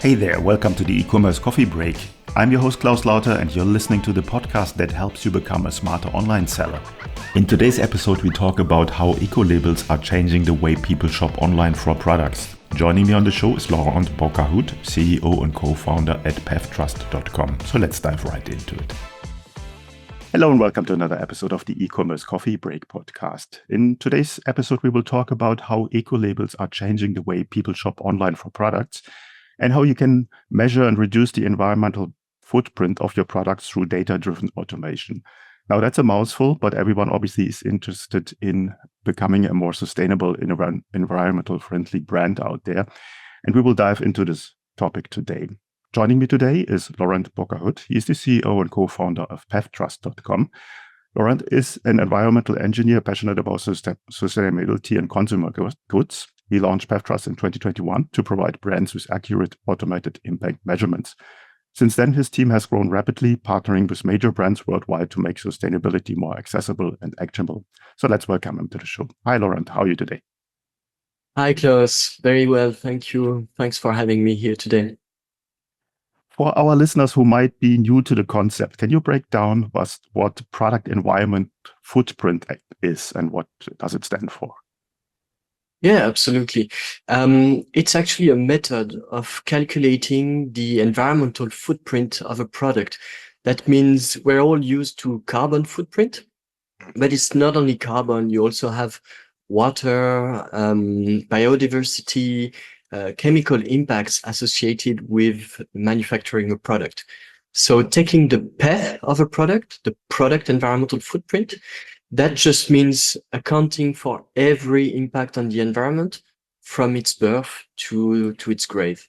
Hey there, welcome to the Ecommerce Coffee Break. I'm your host Claus Lauter and you're listening to the podcast that helps you become a smarter online seller. In today's episode we talk about how eco-labels are changing the way people shop online for products. Joining me on the show is Laurent Bocahut, CEO and co-founder at pevtrust.com. So let's dive right into it. Hello and welcome to another episode of the Ecommerce Coffee Break podcast. In today's episode we will talk about how eco-labels are changing the way people shop online for products, and how you can measure and reduce the environmental footprint of your products through data-driven automation. Now that's a mouthful, but everyone obviously is interested in becoming a more sustainable, environmental friendly brand out there. And we will dive into this topic today. Joining me today is Laurent Bocahut. He is the CEO and co-founder of pevtrust.com. Laurent is an environmental engineer passionate about sustainability and consumer goods. He launched PevTrust in 2021 to provide brands with accurate automated impact measurements. Since then, his team has grown rapidly, partnering with major brands worldwide to make sustainability more accessible and actionable. So let's welcome him to the show. Hi, Laurent. How are you today? Hi, Klaus. Very well. Thank you. Thanks for having me here today. For our listeners who might be new to the concept, can you break down what product environment footprint is and what does it stand for? Yeah, absolutely. It's actually a method of calculating the environmental footprint of a product. That means we're all used to carbon footprint, but it's not only carbon. You also have water, biodiversity, chemical impacts associated with manufacturing a product. So taking the PEF of a product, the product environmental footprint, that just means accounting for every impact on the environment from its birth to its grave.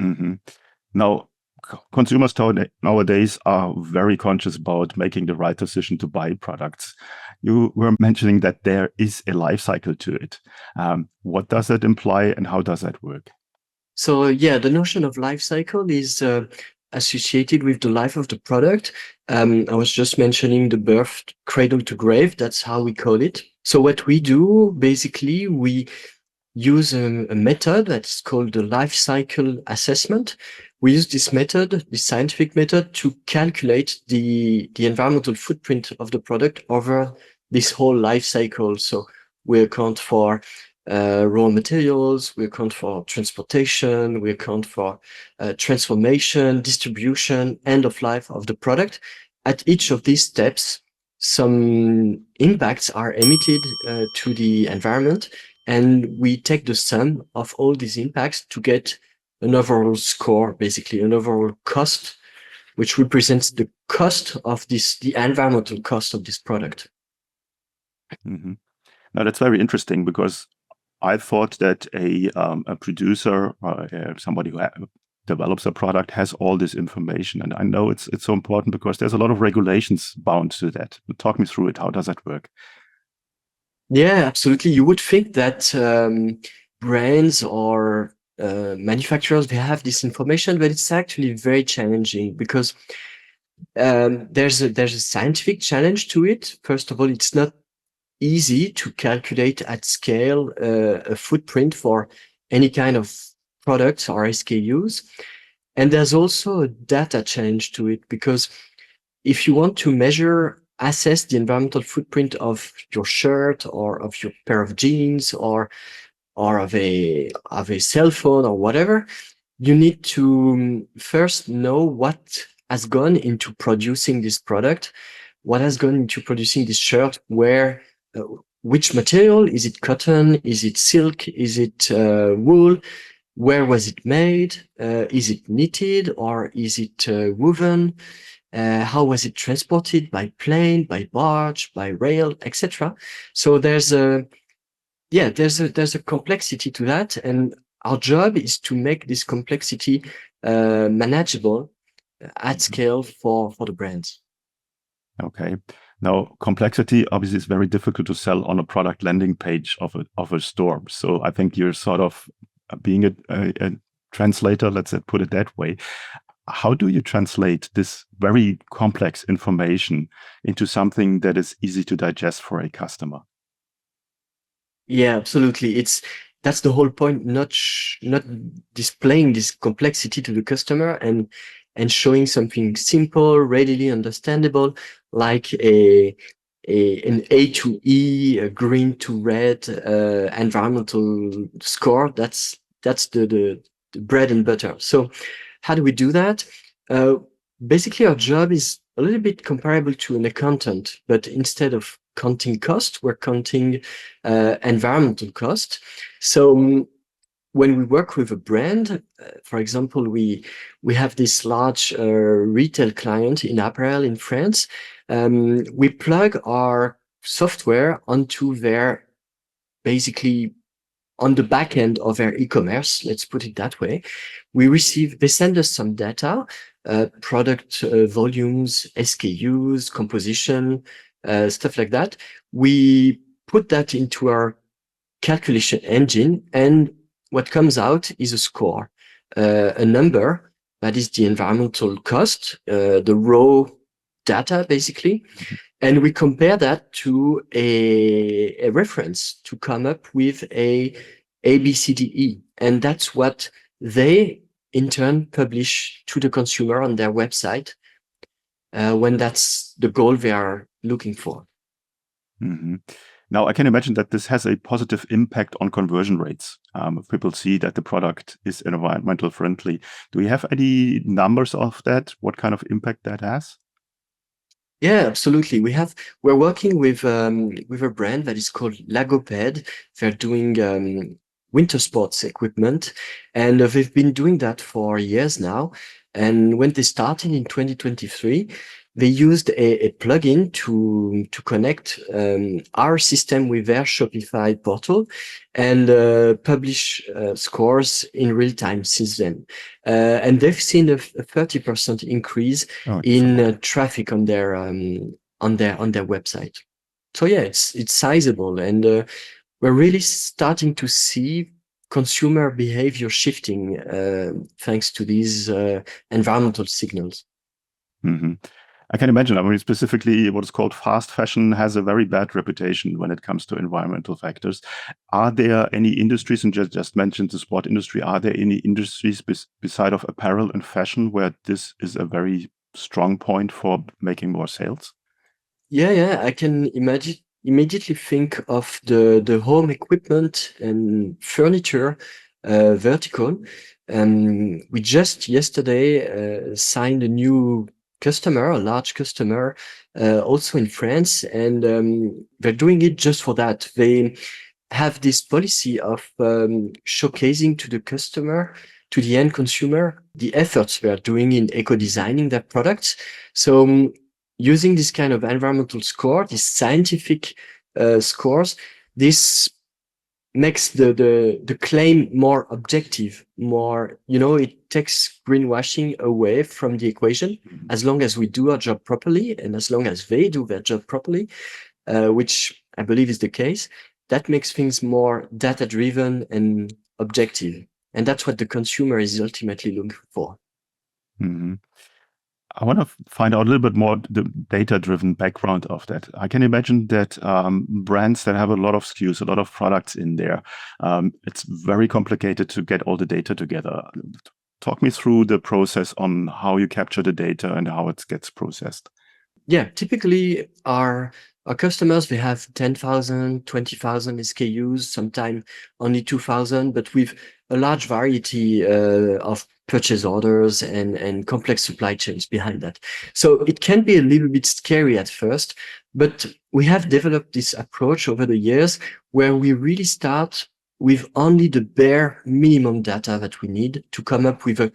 Mm-hmm. Now, consumers nowadays are very conscious about making the right decision to buy products. You were mentioning that there is a life cycle to it. What does that imply and how does that work? So yeah, the notion of life cycle is associated with the life of the product. I was just mentioning the birth, cradle to grave. That's how we call it. So what we do, basically, we use a method that's called the life cycle assessment. We use this method, this scientific method, to calculate the environmental footprint of the product over this whole life cycle. So we account for raw materials, we account for transportation, we account for transformation, distribution, end of life of the product. At each of these steps, some impacts are emitted to the environment, and we take the sum of all these impacts to get an overall score, basically an overall cost, which represents the cost of the environmental cost of this product. Mm-hmm. Now that's very interesting because I thought that a producer or somebody who develops a product has all this information. And I know it's so important because there's a lot of regulations bound to that. Talk me through it. How does that work? Yeah, absolutely. You would think that brands or manufacturers, they have this information, but it's actually very challenging because there's a scientific challenge to it. First of all, it's not easy to calculate at scale a footprint for any kind of products or SKUs. And there's also a data challenge to it because if you want to assess the environmental footprint of your shirt or of your pair of jeans or of a cell phone or whatever, you need to first know what has gone into producing this product, what has gone into producing this shirt, which material, is it cotton, is it silk, is it wool, where was it made, is it knitted or is it woven, how was it transported by plane, by barge, by rail, etc. So there's a complexity to that, and our job is to make this complexity manageable at scale for the brands. Okay. Now, complexity obviously is very difficult to sell on a product landing page of a store. So I think you're sort of being a translator, let's put it that way. How do you translate this very complex information into something that is easy to digest for a customer? Yeah, absolutely. that's the whole point, not displaying this complexity to the customer and showing something simple, readily understandable, like an A to E, a green to red environmental score. That's the bread and butter. So how do we do that? Uh, Basically, our job is a little bit comparable to an accountant, but instead of counting cost, we're counting environmental cost. So when we work with a brand, for example, we have this large retail client in apparel in France. We plug our software onto their, basically on the back end of their e-commerce, let's put it that way. They send us some data, product volumes, SKUs, composition, stuff like that. We put that into our calculation engine, and what comes out is a score, a number that is the environmental cost, the raw data, basically. And we compare that to a reference to come up with a B, C, D, E. And that's what they in turn publish to the consumer on their website when that's the goal they are looking for. Mm-hmm. Now, I can imagine that this has a positive impact on conversion rates. If people see that the product is environmental friendly, do we have any numbers of that? What kind of impact that has? Yeah, absolutely. We're working with a brand that is called Lagoped. They're doing winter sports equipment, and they've been doing that for years now. And when they started in 2023, they used a plugin to connect our system with their Shopify portal and publish scores in real time since then. And they've seen a 30% increase in traffic on their website. So yeah, it's sizable, and we're really starting to see consumer behavior shifting thanks to these environmental signals. Mm-hmm. I can imagine. I mean, specifically, what is called fast fashion has a very bad reputation when it comes to environmental factors. Are there any industries, and just mentioned the sport industry, are there any industries beside of apparel and fashion where this is a very strong point for making more sales? Yeah, I can immediately think of the home equipment and furniture vertical. We just yesterday signed a new customer, a large customer, also in France, and they're doing it just for that. They have this policy of showcasing to the customer, to the end consumer, the efforts they are doing in eco-designing their products. So using this kind of environmental score, these scientific scores, this makes the claim more objective, more, it takes greenwashing away from the equation. As long as we do our job properly, and as long as they do their job properly, which I believe is the case, that makes things more data-driven and objective. And that's what the consumer is ultimately looking for. Mm-hmm. I want to find out a little bit more the data-driven background of that. I can imagine that brands that have a lot of SKUs, a lot of products in there, it's very complicated to get all the data together. Talk me through the process on how you capture the data and how it gets processed. Yeah, typically our customers, they have 10,000, 20,000 SKUs, sometimes only 2,000, but with a large variety of purchase orders and complex supply chains behind that. So it can be a little bit scary at first, but we have developed this approach over the years where we really start with only the bare minimum data that we need to come up with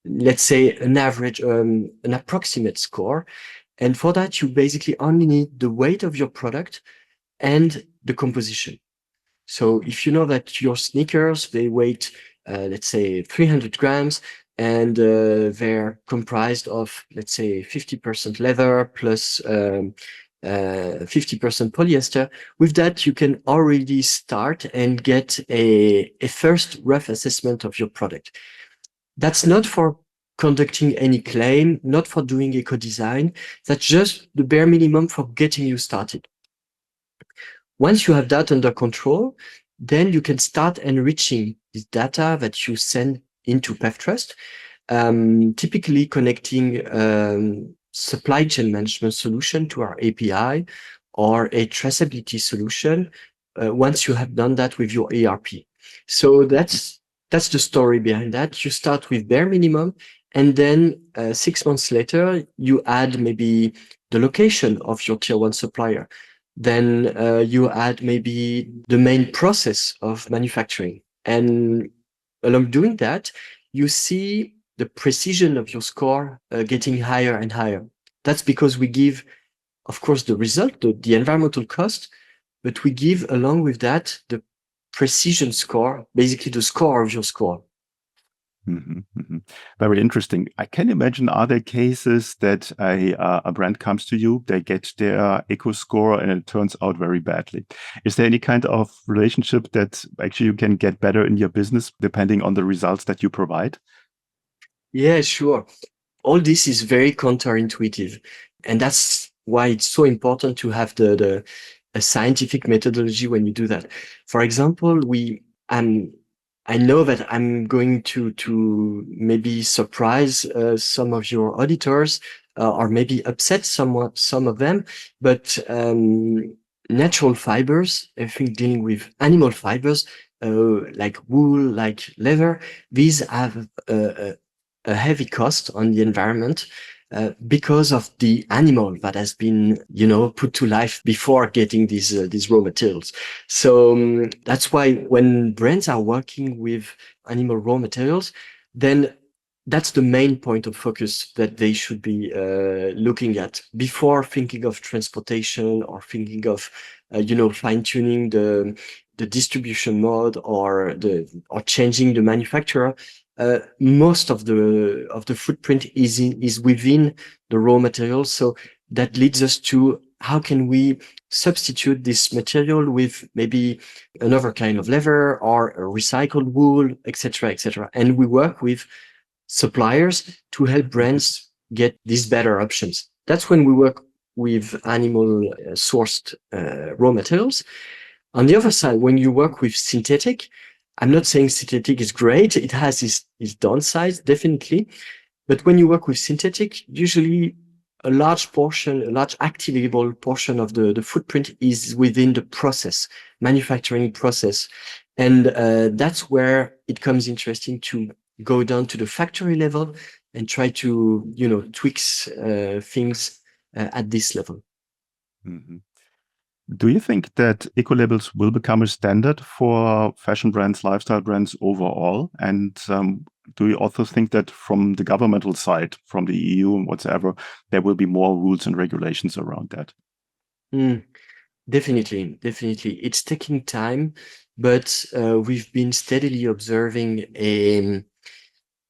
let's say an average, an approximate score. And for that, you basically only need the weight of your product and the composition. So if you know that your sneakers, they weigh, let's say 300 grams, and they're comprised of, let's say 50% leather plus 50% polyester. With that, you can already start and get a first rough assessment of your product. That's not for conducting any claim, not for doing eco-design. That's just the bare minimum for getting you started. Once you have that under control, then you can start enriching this data that you send into PevTrust, typically connecting supply chain management solution to our API or a traceability solution once you have done that with your ERP. So that's the story behind that. You start with bare minimum, and then 6 months later, you add maybe the location of your tier one supplier. Then you add maybe the main process of manufacturing. And along doing that, you see the precision of your score getting higher and higher. That's because we give, of course, the result, the environmental cost, but we give along with that the precision score, basically the score of your score. Very interesting. I can imagine, are there cases that a brand comes to you, they get their eco score and it turns out very badly? Is there any kind of relationship that actually you can get better in your business depending on the results that you provide? Yeah, sure. All this is very counterintuitive. And that's why it's so important to have a scientific methodology when you do that. For example, I know that I'm going to maybe surprise some of your auditors or maybe upset some of them, but natural fibers, I think dealing with animal fibers like wool, like leather, these have a heavy cost on the environment because of the animal that has been, put to life before getting these raw materials. So that's why when brands are working with animal raw materials, then that's the main point of focus that they should be looking at before thinking of transportation or thinking of, fine tuning the distribution mode or changing the manufacturer. Most of the footprint is within the raw material. So that leads us to how can we substitute this material with maybe another kind of leather or a recycled wool, etc., etc. And we work with suppliers to help brands get these better options. That's when we work with animal sourced raw materials. On the other side, when you work with synthetic, I'm not saying synthetic is great. It has its downsides, definitely. But when you work with synthetic, usually a large activable portion of the footprint is within the process, manufacturing process. And that's where it comes interesting to go down to the factory level and try to, tweaks things at this level. Mm-hmm. Do you think that eco labels will become a standard for fashion brands, lifestyle brands overall? And do you also think that from the governmental side, from the EU and whatever, there will be more rules and regulations around that? Definitely. It's taking time, but we've been steadily observing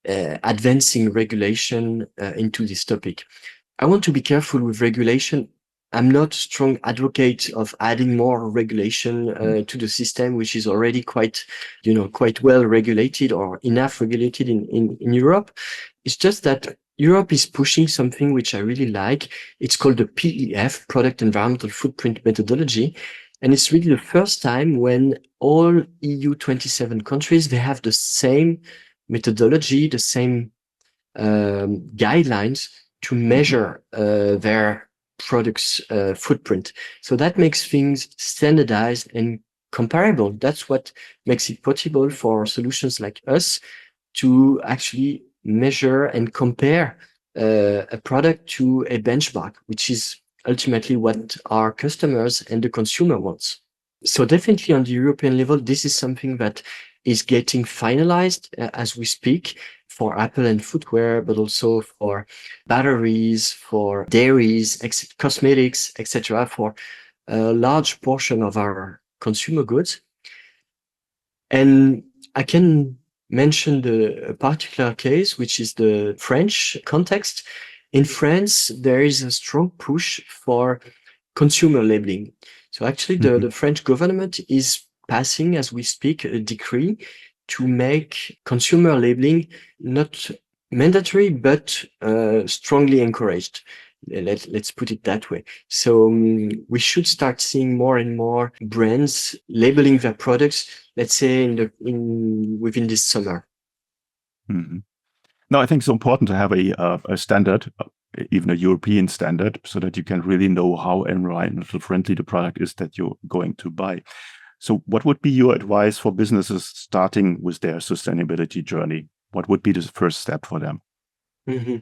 advancing regulation into this topic. I want to be careful with regulation. I'm not a strong advocate of adding more regulation to the system, which is already quite well regulated or enough regulated in Europe. It's just that Europe is pushing something which I really like. It's called the PEF, Product Environmental Footprint Methodology. And it's really the first time when all EU 27 countries, they have the same methodology, the same guidelines to measure their products footprint. So that makes things standardized and comparable. That's what makes it possible for solutions like us to actually measure and compare a product to a benchmark, which is ultimately what our customers and the consumer wants. So definitely on the European level, this is something that is getting finalized as we speak for Apple and footwear, but also for batteries, for dairies, cosmetics, etc., for a large portion of our consumer goods. And I can mention a particular case, which is the French context. In France, there is a strong push for consumer labeling. So actually, the French government is passing, as we speak, a decree to make consumer labeling not mandatory, but strongly encouraged. Let's put it that way. So we should start seeing more and more brands labeling their products, let's say within this summer. Mm-hmm. No, I think it's important to have a standard, even a European standard, so that you can really know how environmental friendly the product is that you're going to buy. So what would be your advice for businesses starting with their sustainability journey? What would be the first step for them? Mm-hmm.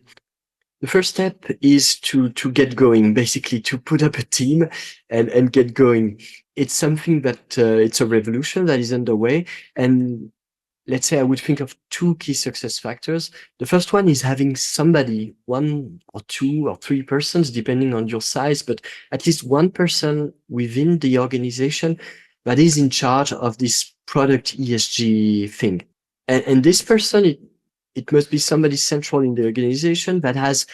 The first step is to get going, basically to put up a team and get going. It's something that it's a revolution that is underway. And let's say I would think of two key success factors. The first one is having somebody, one or two or three persons, depending on your size, but at least one person within the organization that is in charge of this product ESG thing. And this person, it must be somebody central in the organization that has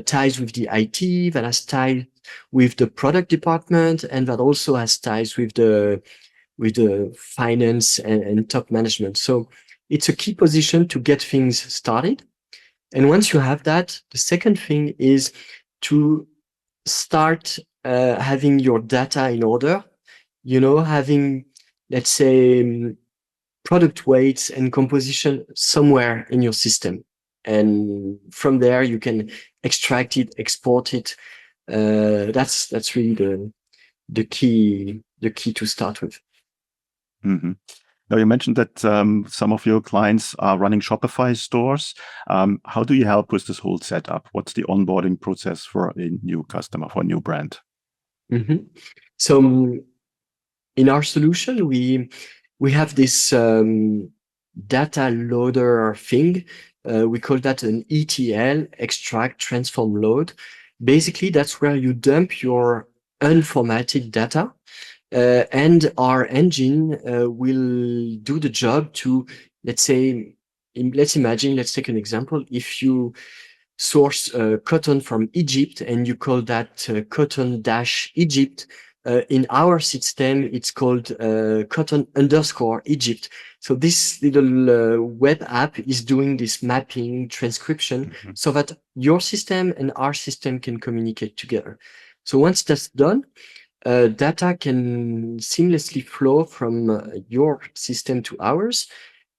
ties with the IT, that has ties with the product department, and that also has ties with the finance and top management. So it's a key position to get things started. And once you have that, the second thing is to start having your data in order, having, let's say, product weights and composition somewhere in your system. And from there, you can extract it, export it. That's really the key to start with. Mm-hmm. Now, you mentioned that some of your clients are running Shopify stores. How do you help with this whole setup? What's the onboarding process for a new customer, for a new brand? Mm-hmm. So in our solution, we have this data loader thing. We call that an ETL, extract, transform, load. Basically, that's where you dump your unformatted data. And our engine will do the job to, let's say, let's take an example. If you source cotton from Egypt and you call that cotton-Egypt, in our system, it's called cotton_Egypt. So this little web app is doing this mapping transcription so that your system and our system can communicate together. So once that's done, data can seamlessly flow from your system to ours.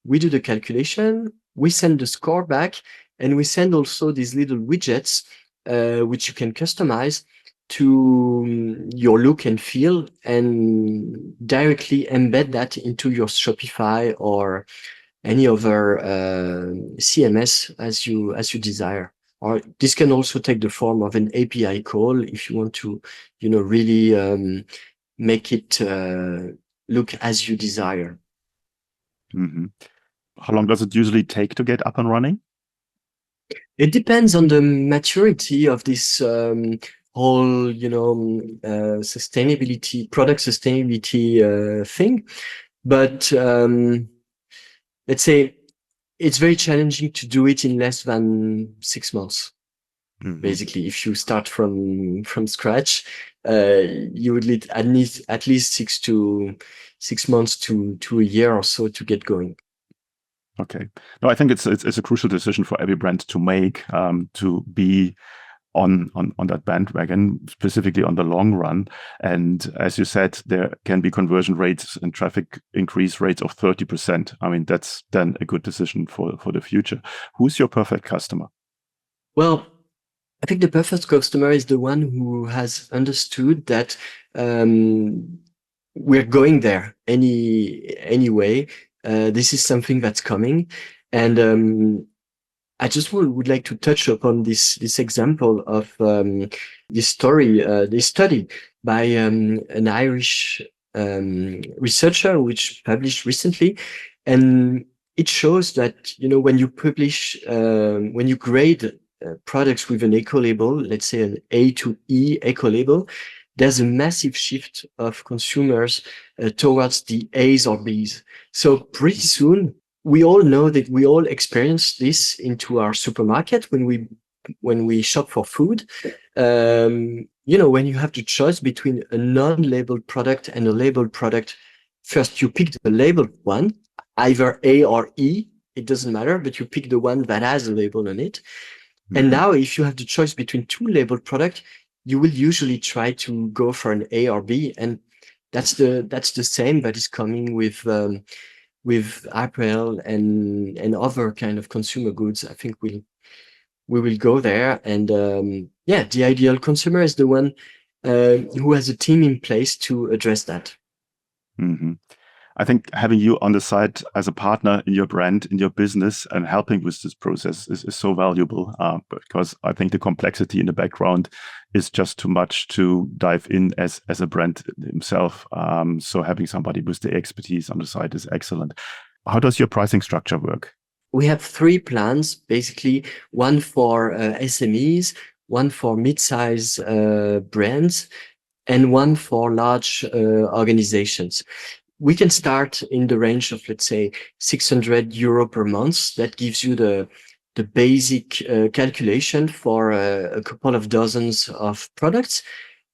We do the calculation, we send the score back, and we send also these little widgets, which you can customize to your look and feel and directly embed that into your Shopify or any other CMS as you desire. Or this can also take the form of an API call if you want to, really make it look as you desire. Mm-hmm. How long does it usually take to get up and running? It depends on the maturity of this whole, sustainability, product sustainability thing. But let's say it's very challenging to do it in less than 6 months. Mm-hmm. Basically, if you start from scratch, you would need at least 6 months to a year or so to get going. Okay. No, I think it's a crucial decision for every brand to make, to be on that bandwagon, specifically on the long run. And as you said, there can be conversion rates and traffic increase rates of 30%. I mean, that's then a good decision for the future. Who's your perfect customer? Well, I think the perfect customer is the one who has understood that we're going there anyway. This is something that's coming. And I just would like to touch upon this example of this study by an Irish researcher which published recently, and it shows that when you publish when you grade products with an eco label, let's say an A to E eco label, there's a massive shift of consumers towards the A's or B's. So pretty soon, we all know that we all experience this into our supermarket when we shop for food. When you have the choice between a non-labeled product and a labeled product, first you pick the labeled one, either A or E, it doesn't matter, but you pick the one that has a label on it. And now if you have the choice between two labeled products, you will usually try to go for an A or B. And that's the same that is coming with apparel and other kind of consumer goods. I think we will go there. And the ideal consumer is the one who has a team in place to address that. Mm-hmm. I think having you on the side as a partner in your brand, in your business, and helping with this process is so valuable because I think the complexity in the background is just too much to dive in as a brand himself. So having somebody with the expertise on the side is excellent. How does your pricing structure work? We have 3 plans, basically one for SMEs, one for mid-size brands, and one for large organizations. We can start in the range of, let's say, 600 euro per month. That gives you the basic calculation for a couple of dozens of products.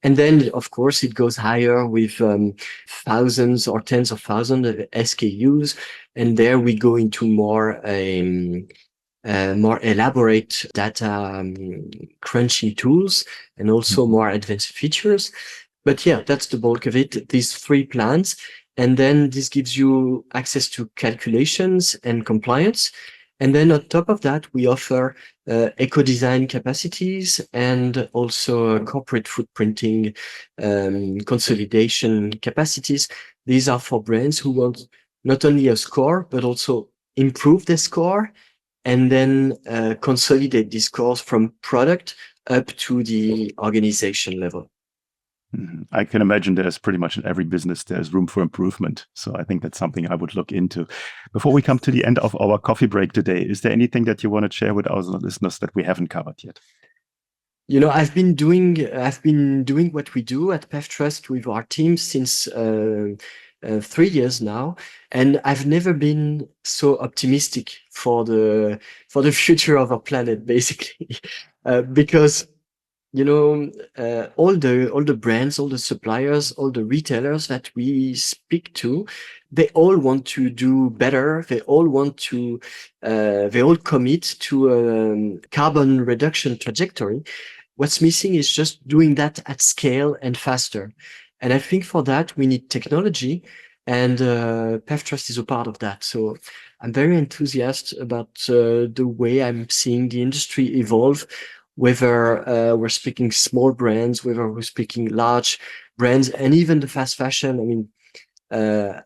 And then, of course, it goes higher with thousands or tens of thousands of SKUs. And there we go into more elaborate data crunching tools and also more advanced features. But yeah, that's the bulk of it, these 3 plans. And then this gives you access to calculations and compliance. And then on top of that, we offer eco-design capacities and also corporate footprinting consolidation capacities. These are for brands who want not only a score, but also improve their score and then consolidate these scores from product up to the organization level. I can imagine there's pretty much in every business, there's room for improvement. So I think that's something I would look into. Before we come to the end of our coffee break today, is there anything that you want to share with our listeners that we haven't covered yet? You know, I've been doing what we do at PevTrust with our team since 3 years now, and I've never been so optimistic for the future of our planet, basically, because you know, all the brands, all the suppliers, all the retailers that we speak to, they all want to do better. They all want to, they all commit to a carbon reduction trajectory. What's missing is just doing that at scale and faster. And I think for that, we need technology, and PevTrust is a part of that. So I'm very enthusiastic about the way I'm seeing the industry evolve, whether we're speaking small brands, whether we're speaking large brands, and even the fast fashion. I mean,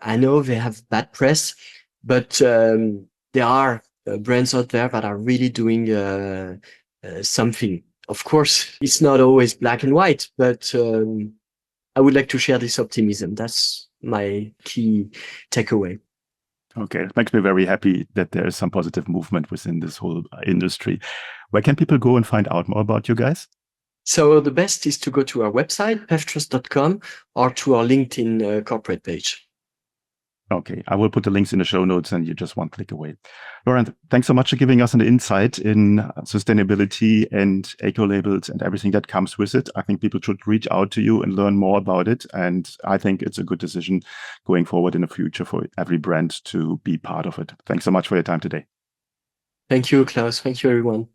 I know they have bad press, but there are brands out there that are really doing something. Of course, it's not always black and white, but I would like to share this optimism. That's my key takeaway. Okay, it makes me very happy that there is some positive movement within this whole industry. Where can people go and find out more about you guys? So the best is to go to our website, pevtrust.com, or to our LinkedIn corporate page. Okay, I will put the links in the show notes and you're just one click away. Laurent, thanks so much for giving us an insight in sustainability and eco-labels and everything that comes with it. I think people should reach out to you and learn more about it. And I think it's a good decision going forward in the future for every brand to be part of it. Thanks so much for your time today. Thank you, Klaus. Thank you, everyone.